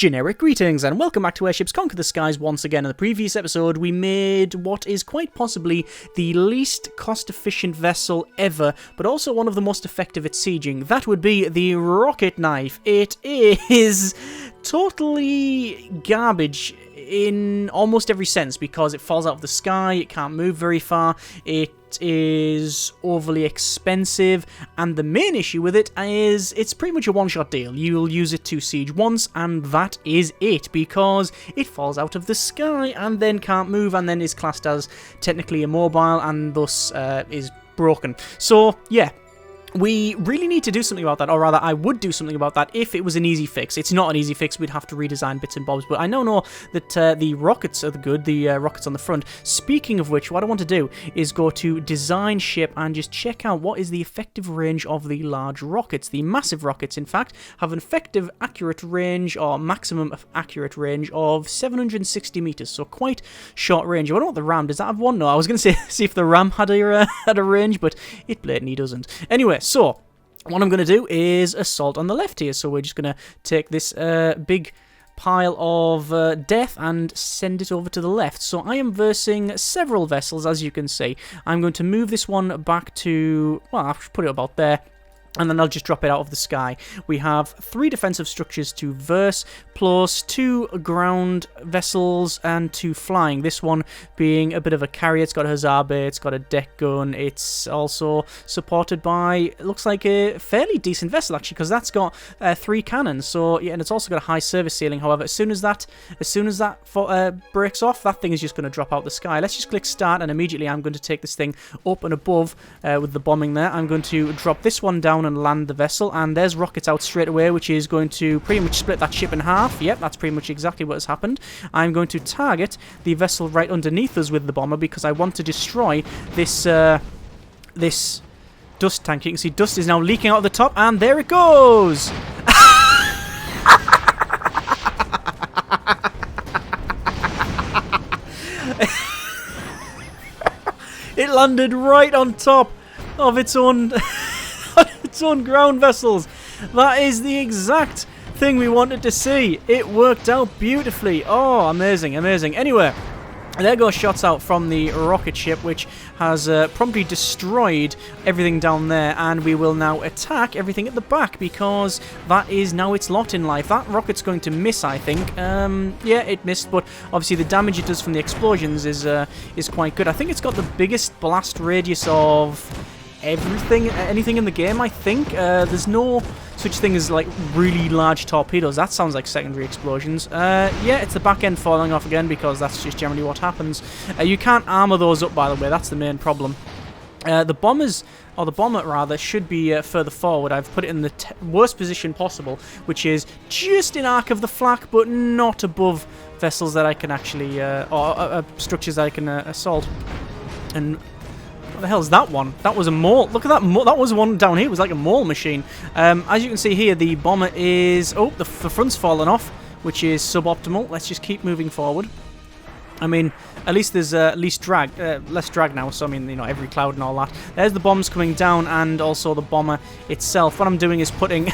Generic greetings and welcome back to Airships Conquer the Skies once again. In the previous episode we made what is quite possibly the least cost-efficient vessel ever, but also one of the most effective at sieging. That would be the rocket knife. It is totally garbage in almost every sense because it falls out of the sky, it can't move very far, it is overly expensive, and the main issue with it is it's pretty much a one-shot deal. You'll use it to siege once and that is it, because it falls out of the sky and then can't move and then is classed as technically immobile and thus is broken. So yeah, we really need to do something about that, or rather I would do something about that if it was an easy fix. It's not an easy fix, we'd have to redesign bits and bobs, but I now know that the rockets are the good, the rockets on the front. Speaking of which, what I want to do is go to design ship and just check out what is the effective range of the large rockets. The massive rockets, in fact, have an effective accurate range, or maximum accurate range, of 760 meters, so quite short range. I don't know what the Ram, does that have one? No, I was going to see if the Ram had a range, but it blatantly doesn't. Anyway, so what I'm going to do is assault on the left here. So we're just going to take this big pile of death and send it over to the left. So I am versing several vessels, as you can see. I'm going to move this one back to, well, I'll put it about there, and then I'll just drop it out of the sky. We have 3 defensive structures to verse, plus 2 ground vessels and 2 flying. This one being a bit of a carrier. It's got a huzzah bay, it's got a deck gun. It's also supported by, it looks like a fairly decent vessel actually, because that's got 3 cannons. So yeah, and it's also got a high service ceiling. However, as soon as that breaks off, that thing is just going to drop out the sky. Let's just click start, and immediately I'm going to take this thing up and above with the bombing there. I'm going to drop this one down and land the vessel, and there's rockets out straight away, which is going to pretty much split that ship in half. Yep, that's pretty much exactly what has happened. I'm going to target the vessel right underneath us with the bomber because I want to destroy this this dust tank. You can see dust is now leaking out of the top, and there it goes. It landed right on top of its own its own ground vessels. That is the exact thing we wanted to see. It worked out beautifully. Oh, amazing, amazing. Anyway, there go shots out from the rocket ship, which has promptly destroyed everything down there, and we will now attack everything at the back because that is now its lot in life. That rocket's going to miss, I think. Yeah, it missed, but obviously the damage it does from the explosions is quite good. I think it's got the biggest blast radius of anything in the game, I think. There's no such thing as like really large torpedoes. That sounds like secondary explosions. Yeah, it's the back end falling off again because that's just generally what happens. You can't armor those up, by the way. That's the main problem. The bombers, or the bomber rather, should be further forward. I've put it in the worst position possible, which is just in arc of the flak, but not above vessels that I can actually, or structures that I can assault. And what the hell is that one? That was a mole. Look at that. That was one down here. It was like a mole machine. As you can see here, the bomber is... Oh, the front's fallen off, which is suboptimal. Let's just keep moving forward. I mean, at least there's less drag now. So, I mean, you know, every cloud and all that. There's the bombs coming down, and also the bomber itself. What I'm doing is putting...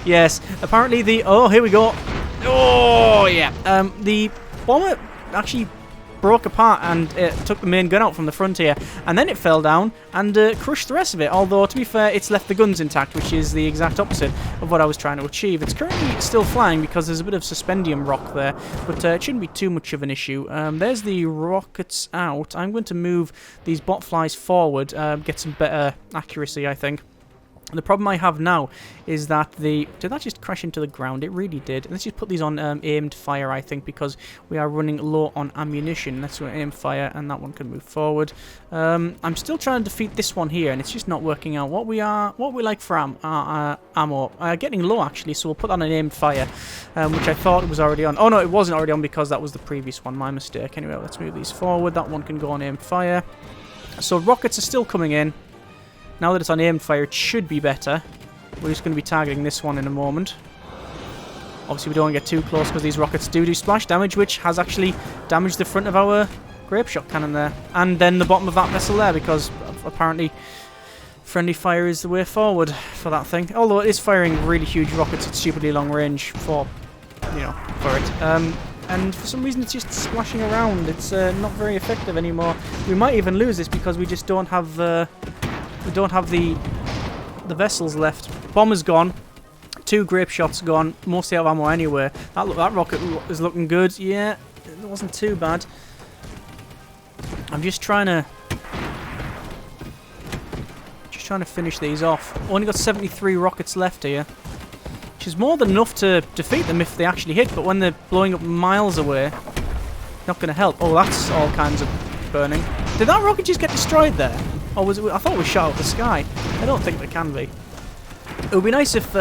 Yes, apparently the... Oh, here we go. Oh, yeah. The bomber actually broke apart and took the main gun out from the front here, and then it fell down and crushed the rest of it. Although, to be fair, it's left the guns intact, which is the exact opposite of what I was trying to achieve. It's currently still flying because there's a bit of suspendium rock there, but it shouldn't be too much of an issue. There's the rockets out. I'm going to move these bot flies forward, get some better accuracy, I think. The problem I have now is that did that just crash into the ground? It really did. Let's just put these on aimed fire, I think, because we are running low on ammunition. Let's go aim fire, and that one can move forward. I'm still trying to defeat this one here, and it's just not working out. What we like for ammo, getting low actually, so we'll put that on aimed fire, which I thought was already on. Oh no, it wasn't already on because that was the previous one. My mistake. Anyway, let's move these forward. That one can go on aimed fire. So rockets are still coming in. Now that it's on aimed fire, it should be better. We're just going to be targeting this one in a moment. Obviously, we don't want to get too close because these rockets do splash damage, which has actually damaged the front of our grape shot cannon there. And then the bottom of that vessel there, because apparently friendly fire is the way forward for that thing. Although it is firing really huge rockets at stupidly long range for you know, for it. And for some reason it's just splashing around. It's not very effective anymore. We might even lose this because we just don't have the vessels left. Bomber's gone. 2 grape shots gone. Mostly out of ammo anyway. That rocket is looking good. Yeah, it wasn't too bad. I'm just trying to finish these off. Only got 73 rockets left here, which is more than enough to defeat them if they actually hit, but when they're blowing up miles away, not going to help. Oh, that's all kinds of burning. Did that rocket just get destroyed there? Or was it? I thought it was shot out of the sky. I don't think it can be. It would be nice if,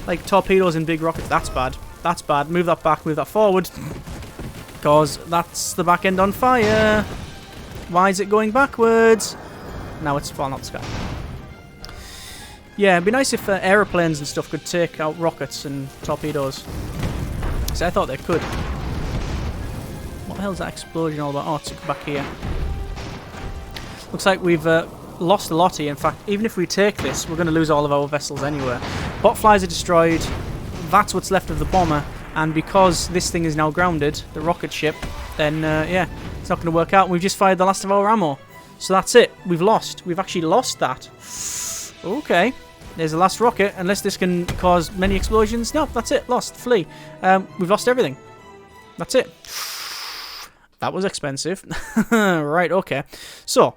like, torpedoes and big rockets... That's bad. That's bad. Move that back, move that forward. Because that's the back end on fire. Why is it going backwards? Now it's falling out the sky. Yeah, it'd be nice if aeroplanes and stuff could take out rockets and torpedoes. So I thought they could. What the hell is that explosion all about? Oh, it's back here. Looks like we've lost a lot here. In fact, even if we take this, we're going to lose all of our vessels anyway. Botflies are destroyed. That's what's left of the bomber. And because this thing is now grounded, the rocket ship, then, yeah, it's not going to work out. We've just fired the last of our ammo. So that's it. We've lost. We've actually lost that. Okay. There's the last rocket. Unless this can cause many explosions. No, that's it. Lost. Flee. We've lost everything. That's it. That was expensive. Right, okay. So,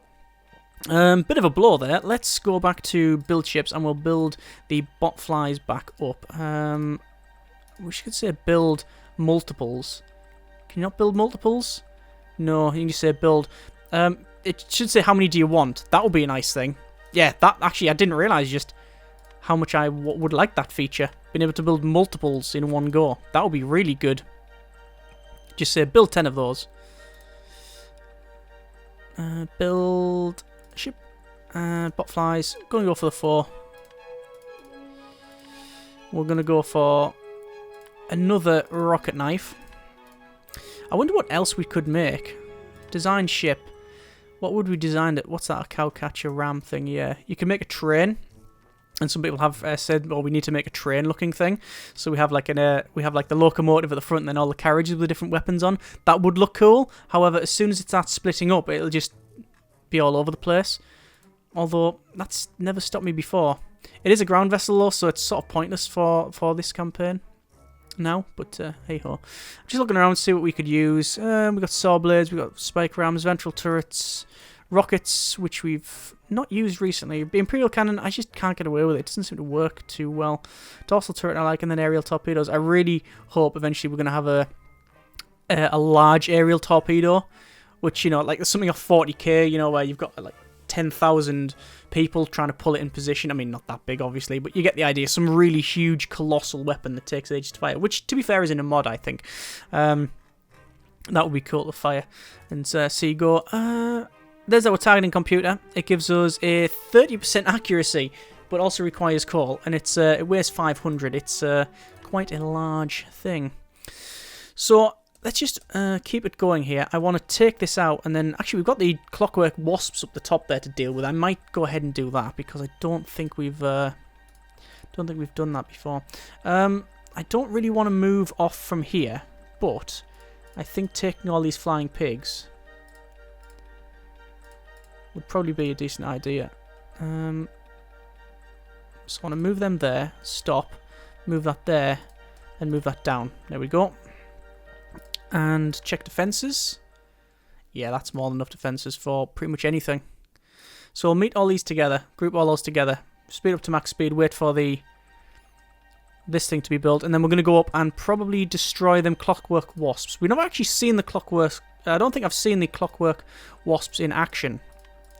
bit of a blow there. Let's go back to build ships and we'll build the botflies back up. We should say build multiples. Can you not build multiples? No, you can just say build. It should say how many do you want. That would be a nice thing. Yeah, that actually I didn't realise just how much I would like that feature. Being able to build multiples in one go. That would be really good. Just say build 10 of those. Build ship. Botflies. Going to go for the 4. We're going to go for another rocket knife. I wonder what else we could make. Design ship. What would we design it? What's that? A cowcatcher ram thing? Yeah. You can make a train. And some people have said, well, we need to make a train-looking thing. So we have like the locomotive at the front, and then all the carriages with the different weapons on. That would look cool. However, as soon as it starts splitting up, it'll just be all over the place. Although that's never stopped me before. It is a ground vessel though, so it's sort of pointless for this campaign now. But hey ho, just looking around to see what we could use. We got saw blades, we got spike rams, ventral turrets. Rockets, which we've not used recently. The Imperial Cannon, I just can't get away with it. It doesn't seem to work too well. Dorsal turret I like, and then aerial torpedoes. I really hope eventually we're going to have a large aerial torpedo, which, you know, like something off 40k, you know, where you've got like 10,000 people trying to pull it in position. I mean, not that big, obviously, but you get the idea. Some really huge, colossal weapon that takes ages to fire, which, to be fair, is in a mod, I think. That would be cool to fire. And so you go... There's our targeting computer. It gives us a 30% accuracy, but also requires call, and it weighs 500. It's quite a large thing. So let's just keep it going here. I want to take this out, and then actually we've got the Clockwork Wasps up the top there to deal with. I might go ahead and do that because I don't think we've done that before. I don't really want to move off from here, but I think taking all these flying pigs would probably be a decent idea. So I want to move them there, stop, move that there, and move that down. There we go. And check defences. Yeah, that's more than enough defences for pretty much anything. So we'll meet all these together, group all those together, speed up to max speed, wait for this thing to be built, and then we're going to go up and probably destroy them Clockwork Wasps. We've never actually seen the Clockwork... I don't think I've seen the Clockwork Wasps in action.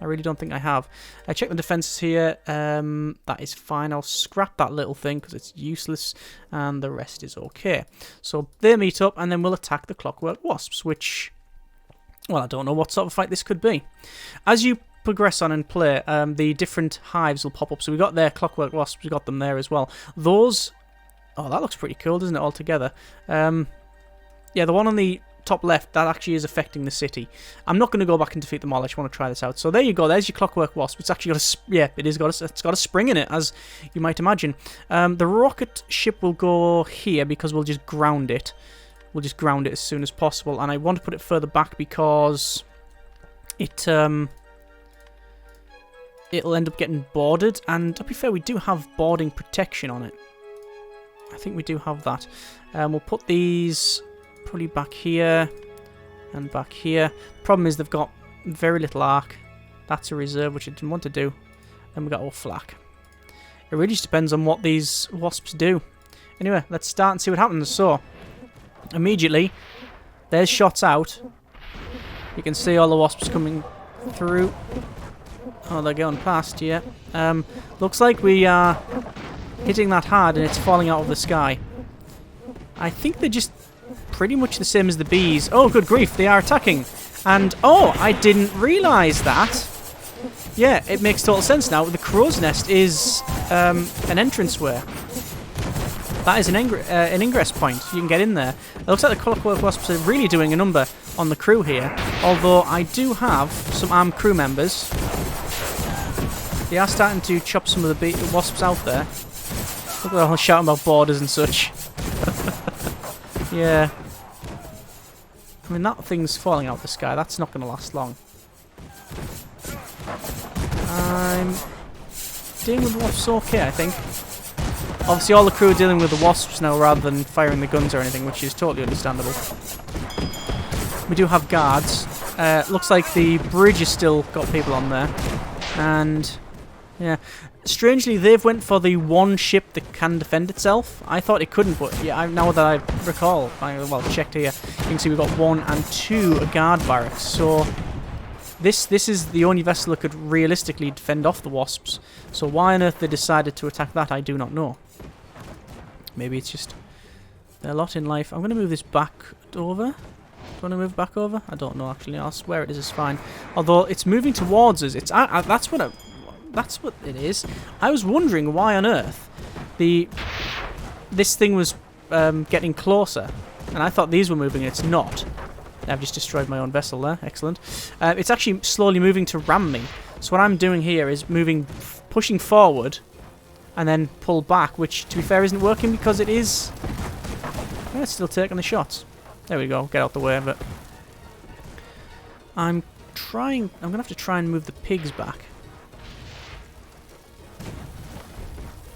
I really don't think I have. I check the defences here. That is fine. I'll scrap that little thing because it's useless. And the rest is okay. So they meet up and then we'll attack the Clockwork Wasps, which... Well, I don't know what sort of fight this could be. As you progress on and play, the different hives will pop up. So we got there Clockwork Wasps. We got them there as well. Those... Oh, that looks pretty cool, doesn't it, altogether? Yeah, the one on the top left, that actually is affecting the city. I'm not going to go back and defeat them all. I just want to try this out. So there you go. There's your Clockwork Wasp. It's actually got a... Yeah, it's got a spring in it, as you might imagine. The rocket ship will go here because we'll just ground it. We'll just ground it as soon as possible. And I want to put it further back because it'll end up getting boarded. And to be fair, we do have boarding protection on it. I think we do have that. We'll put these probably back here and back here. Problem is they've got very little arc. That's a reserve, which I didn't want to do. Then we got all flak. It really just depends on what these wasps do. Anyway, let's start and see what happens. So, immediately, there's shots out. You can see all the wasps coming through. Oh, they're going past, yeah. Looks like we are hitting that hard and it's falling out of the sky. I think they're just pretty much the same as the bees. Oh, good grief, they are attacking. And, oh, I didn't realise that. Yeah, it makes total sense now. The crow's nest is an entranceway. That is an ingress point. You can get in there. It looks like the Clockwork Wasps are really doing a number on the crew here. Although I do have some armed crew members. They are starting to chop some of the wasps out there. Look at them all shouting about borders and such. Yeah. I mean, that thing's falling out of the sky. That's not going to last long. I'm dealing with the wasps okay, I think. Obviously, all the crew are dealing with the wasps now rather than firing the guns or anything, which is totally understandable. We do have guards. Looks like the bridge has still got people on there. And, yeah. Strangely, they've went for the one ship that can defend itself. I thought it couldn't, but yeah, now that I recall, well, checked here, you can see we've got 1 and 2 guard barracks. So this is the only vessel that could realistically defend off the wasps. So why on earth they decided to attack that, I do not know. Maybe it's just their lot in life. I'm going to move this back over. Do you want to move back over? I don't know, actually. I'll swear it is fine. Although it's moving towards us. It's that's what it is. I was wondering why on earth this thing was getting closer, and I thought these were moving. It's not. I've just destroyed my own vessel there. Excellent. It's actually slowly moving to ram me. So what I'm doing here is pushing forward, and then pull back, which, to be fair, isn't working because it is. Well, it's still taking the shots. There we go. Get out the way of it. I'm going to have to try and move the pigs back.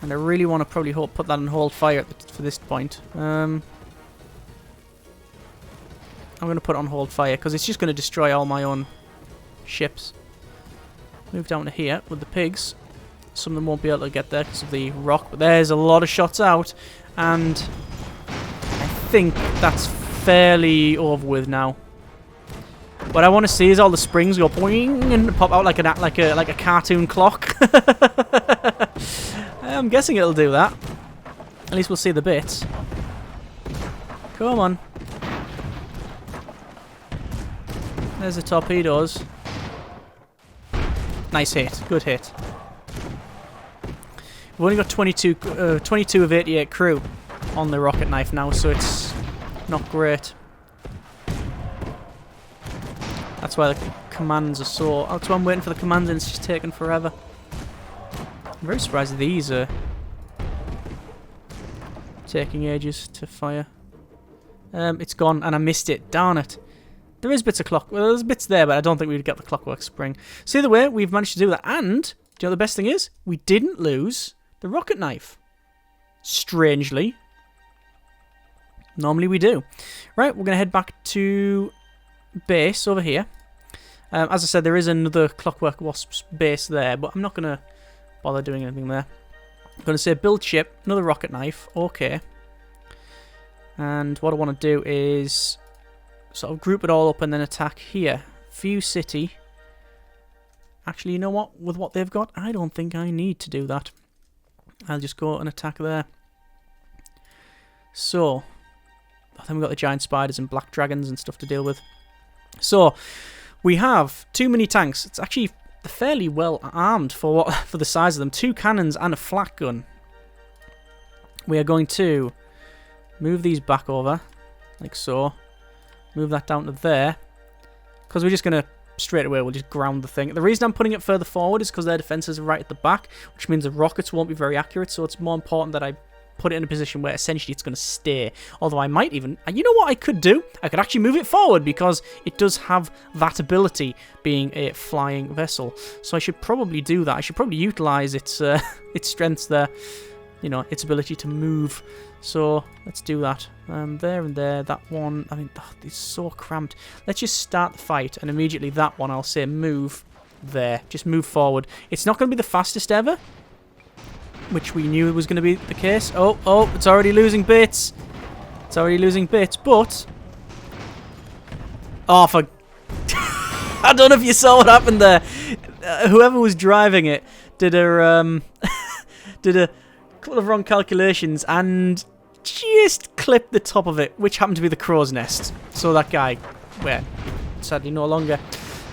And I really want to probably put that on hold fire for this point. I'm going to put it on hold fire because it's just going to destroy all my own ships. Move down to here with the pigs. Some of them won't be able to get there because of the rock, but there's a lot of shots out, and I think that's fairly over with now. What I want to see is all the springs go boing and pop out like a cartoon clock. I'm guessing it'll do that. At least we'll see the bits. Come on. There's the torpedoes. Nice hit. Good hit. We've only got 22 of 88 crew on the rocket knife now, so it's not great. That's why the commands are so... That's why I'm waiting for the commands and it's just taking forever. I'm very surprised these are taking ages to fire. It's gone and I missed it. Darn it. There is bits of clock. Well, there's bits there, but I don't think we'd get the clockwork spring. So either way, we've managed to do that. And, do you know what the best thing is? We didn't lose the rocket knife. Strangely. Normally we do. Right, we're going to head back to base over here. As I said, there is another Clockwork Wasps base there, but I'm not going to bother doing anything there. I'm going to say build ship, another rocket knife. Okay. And what I want to do is sort of group it all up and then attack here. View city. Actually, you know what? With what they've got, I don't think I need to do that. I'll just go and attack there. So, then we've got the giant spiders and black dragons and stuff to deal with. So, we have too many tanks. It's actually fairly well armed for the size of them. 2 cannons and a flak gun. We are going to move these back over, like so. Move that down to there. Because we're just going to, straight away, we'll just ground the thing. The reason I'm putting it further forward is because their defenses are right at the back, which means the rockets won't be very accurate, so it's more important that I put it in a position where essentially it's going to stay. Although I might even... You know what I could do? I could actually move it forward because it does have that ability being a flying vessel. So I should probably do that. I should probably utilize its strengths there. You know, its ability to move. So let's do that. There and there. That one... I mean, it's so cramped. Let's just start the fight. And immediately that one, I'll say move there. Just move forward. It's not going to be the fastest ever, which we knew was going to be the case. Oh, it's already losing bits. It's already losing bits, but... Oh, for... I don't know if you saw what happened there. Whoever was driving it did a, did a couple of wrong calculations and just clipped the top of it, which happened to be the crow's nest. So that guy, well, sadly no longer.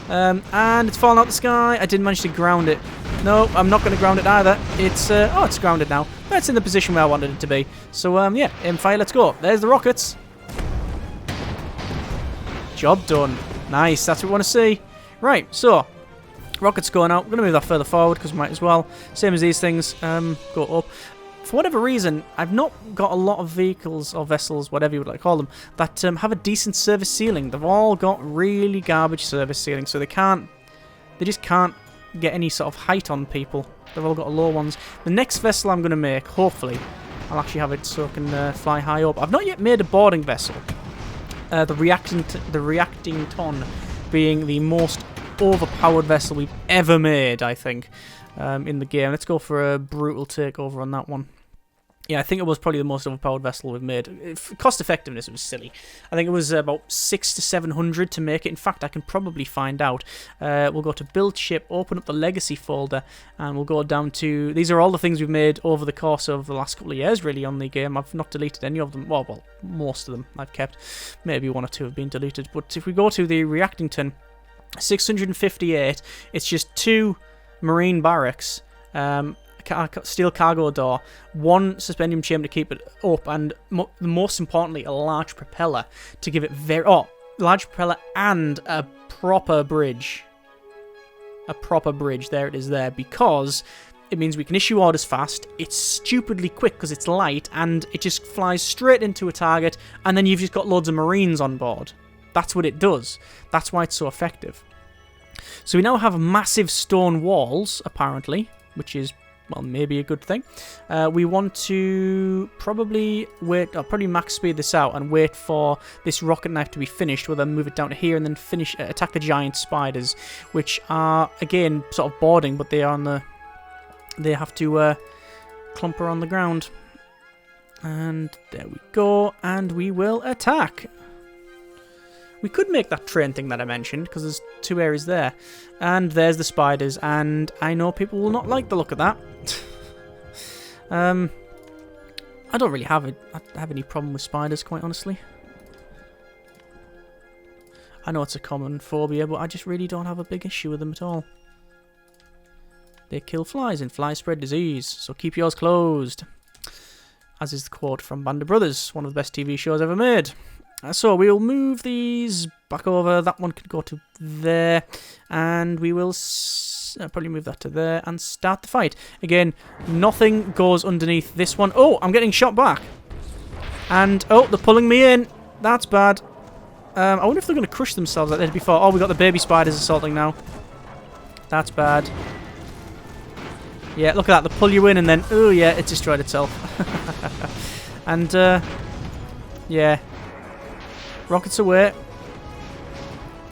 And it's fallen out the sky. I didn't manage to ground it. No, I'm not going to ground it either. It's, oh, it's grounded now. That's in the position where I wanted it to be. So, yeah, aim fire, let's go. There's the rockets. Job done. Nice, that's what we want to see. Right, so, rockets going out. We're going to move that further forward because we might as well. Same as these things, go up. For whatever reason, I've not got a lot of vehicles or vessels, whatever you would like to call them, that have a decent service ceiling. They've all got really garbage service ceiling, so they just can't get any sort of height on people. They've all got low ones. The next vessel I'm going to make, hopefully, I'll actually have it so it can fly high up. I've not yet made a boarding vessel. The reacting ton being the most overpowered vessel we've ever made, I think, in the game. Let's go for a brutal takeover on that one. Yeah, I think it was probably the most overpowered vessel we've made. Cost effectiveness, it was silly. I think it was about 600 to 700 to make it. In fact, I can probably find out. We'll go to build ship, open up the legacy folder, and we'll go down to... These are all the things we've made over the course of the last couple of years, really, on the game. I've not deleted any of them. Well, most of them I've kept. Maybe one or two have been deleted. But if we go to the Reactington, 658, it's just 2 marine barracks, steel cargo door, 1 suspendium chamber to keep it up, and most importantly, a large propeller to give it large propeller and a proper bridge. A proper bridge, there it is there, because it means we can issue orders fast, it's stupidly quick because it's light, and it just flies straight into a target, and then you've just got loads of marines on board. That's what it does. That's why it's so effective. So we now have massive stone walls, apparently, which is, well, maybe a good thing. We want to probably wait, probably max speed this out and wait for this rocket knife to be finished. We'll then move it down to here and then finish attack the giant spiders, which are, again, sort of boarding, but they are on the... They have to clumper on the ground. And there we go, and we will attack. We could make that train thing that I mentioned, because there's 2 areas there. And there's the spiders, and I know people will not like the look of that. I don't really have any problem with spiders, quite honestly. I know it's a common phobia, but I just really don't have a big issue with them at all. They kill flies, and flies spread disease, so keep yours closed. As is the quote from Band of Brothers, one of the best TV shows ever made. So we'll move these back over. That one could go to there. And we will probably move that to there and start the fight. Again, nothing goes underneath this one. Oh, I'm getting shot back. And, oh, they're pulling me in. That's bad. I wonder if they're going to crush themselves like they did before. Oh, we got the baby spiders assaulting now. That's bad. Yeah, look at that. They pull you in and then, oh yeah, it destroyed itself. And, yeah. Rockets away.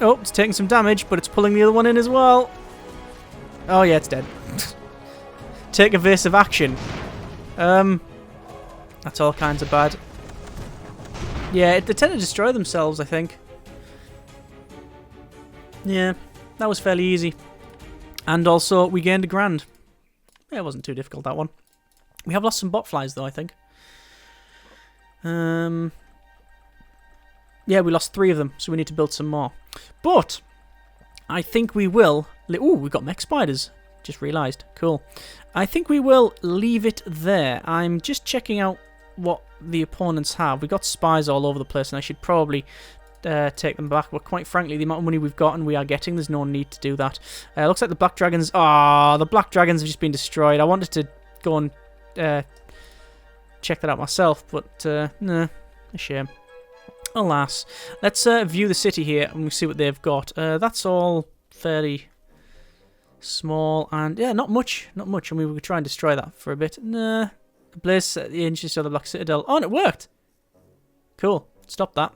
Oh, it's taking some damage, but it's pulling the other one in as well. Oh yeah, it's dead. Take evasive action. That's all kinds of bad. Yeah, they tend to destroy themselves, I think. Yeah, that was fairly easy. And also, we gained a grand. Yeah, it wasn't too difficult, that one. We have lost some bot flies, though, I think. Yeah, we lost 3 of them, so we need to build some more. But I think we will... Ooh, we've got mech spiders. Just realised. Cool. I think we will leave it there. I'm just checking out what the opponents have. We've got spies all over the place, and I should probably take them back, but quite frankly, the amount of money we've got and we are getting, there's no need to do that. Looks like the black dragons... Ah, the black dragons have just been destroyed. I wanted to go and check that out myself, but nah, a shame. Alas. Let's view the city here and we see what they've got. That's all fairly small and yeah, not much. I mean, we could try and destroy that for a bit. Nah, Blaze the ancient of the Black Citadel. Oh, and it worked. Cool. Stop that.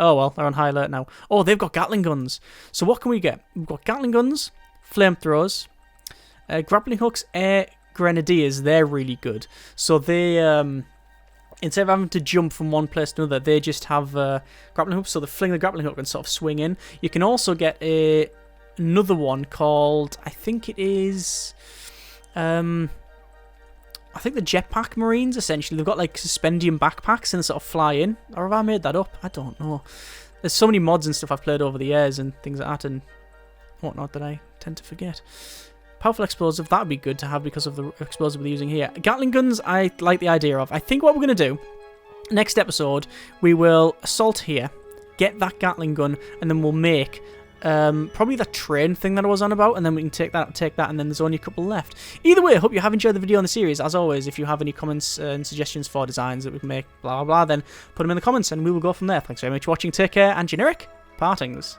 Oh well, they're on high alert now. Oh, they've got Gatling guns. So what can we get? We've got Gatling guns, flamethrowers, grappling hooks, air grenadiers. They're really good. So they instead of having to jump from one place to another, they just have grappling hooks. So they fling the grappling hook and sort of swing in. You can also get another one called, I think it is, I think the jetpack marines, essentially. They've got like suspendium backpacks and they sort of fly in. Or have I made that up? I don't know. There's so many mods and stuff I've played over the years and things like that and whatnot that I tend to forget. Powerful explosive, that would be good to have because of the explosive we're using here. Gatling guns, I like the idea of. I think what we're going to do, next episode, we will assault here, get that Gatling gun, and then we'll make probably that train thing that I was on about, and then we can take that, and then there's only a couple left. Either way, I hope you have enjoyed the video on the series. As always, if you have any comments and suggestions for designs that we can make, blah, blah, blah, then put them in the comments, and we will go from there. Thanks very much for watching. Take care, and generic partings.